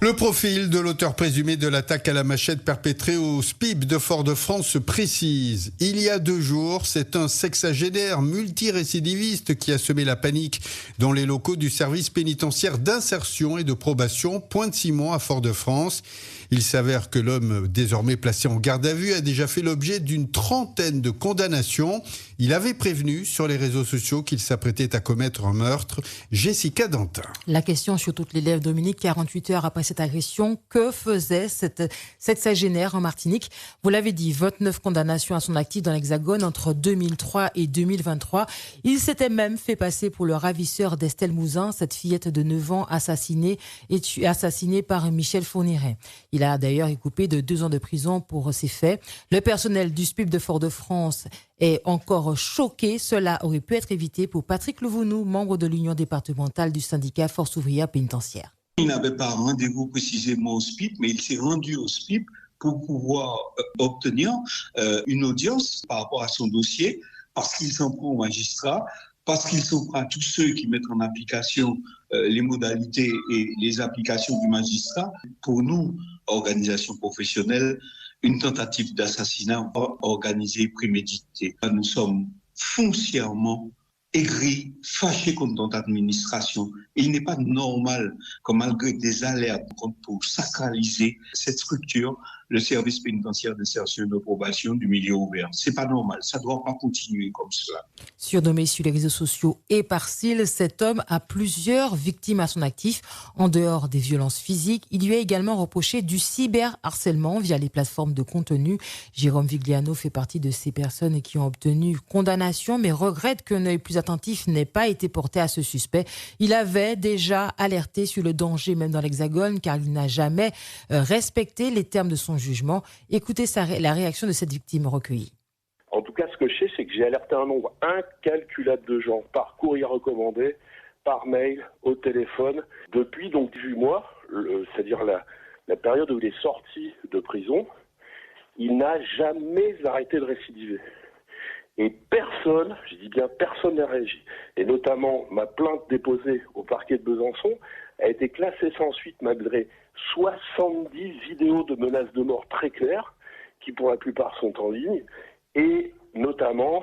Le profil de l'auteur présumé de l'attaque à la machette perpétrée au SPIP de Fort-de-France se précise. Il y a 2 jours, c'est un sexagénaire multirécidiviste qui a semé la panique dans les locaux du service pénitentiaire d'insertion et de probation Pointe-Simon à Fort-de-France. Il s'avère que l'homme désormais placé en garde à vue a déjà fait l'objet d'une 30aine de condamnations. Il avait prévenu sur les réseaux sociaux qu'il s'apprêtait à commettre un meurtre. Jessica Dantin. La question sur toutes les lèvres, Dominique, 48 heures après cette agression, que faisait cette sexagénaire en Martinique? Vous l'avez dit, 29 condamnations à son actif dans l'Hexagone entre 2003 et 2023. Il s'était même fait passer pour le ravisseur d'Estelle Mouzin, cette fillette de 9 ans assassinée par Michel Fourniret. Il a d'ailleurs écopé de 2 ans de prison pour ces faits. Le personnel du SPIP de Fort-de-France est encore choqué. Cela aurait pu être évité pour Patrick Louvounou, membre de l'Union départementale du syndicat Force ouvrière pénitentiaire. Il n'avait pas rendez-vous précisément au SPIP, mais il s'est rendu au SPIP pour pouvoir obtenir une audience par rapport à son dossier, parce qu'il s'en prend au magistrat, parce qu'il s'en prend à tous ceux qui mettent en application les modalités et les applications du magistrat. Pour nous, organisation professionnelle, une tentative d'assassinat organisée, préméditée. Nous sommes foncièrement aigris, fâchés contre notre administration. Et il n'est pas normal que malgré des alertes pour sacraliser cette structure, le service pénitentiaire d'insertion et de probation du milieu ouvert. C'est pas normal, ça doit pas continuer comme cela. Surnommé sur les réseaux sociaux et par Syl, cet homme a plusieurs victimes à son actif. En dehors des violences physiques, il lui a également reproché du cyberharcèlement via les plateformes de contenu. Jérôme Vigliano fait partie de ces personnes qui ont obtenu condamnation, mais regrette qu'un œil plus attentif n'ait pas été porté à ce suspect. Il avait déjà alerté sur le danger même dans l'Hexagone, car il n'a jamais respecté les termes de son jugement. Écoutez la réaction de cette victime recueillie. En tout cas, ce que je sais, c'est que j'ai alerté un nombre incalculable de gens par courrier recommandé, par mail, au téléphone, depuis donc 18 mois, c'est-à-dire la période où il est sorti de prison. Il n'a jamais arrêté de récidiver. Et personne, je dis bien personne n'a réagi. Et notamment, ma plainte déposée au parquet de Besançon a été classée sans suite malgré 70 vidéos de menaces de mort très claires, qui pour la plupart sont en ligne, et notamment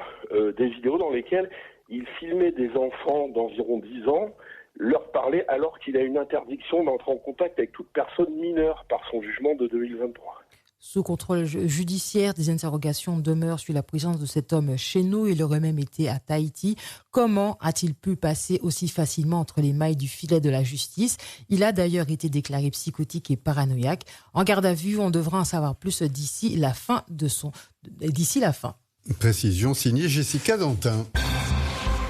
des vidéos dans lesquelles il filmait des enfants d'environ 10 ans, leur parlait alors qu'il a une interdiction d'entrer en contact avec toute personne mineure par son jugement de 2023. Sous contrôle judiciaire, des interrogations demeurent sur la présence de cet homme chez nous. Il aurait même été à Tahiti. Comment a-t-il pu passer aussi facilement entre les mailles du filet de la justice? Il a d'ailleurs été déclaré psychotique et paranoïaque. En garde à vue, on devra en savoir plus d'ici la fin. Précision signée Jessica Dantin.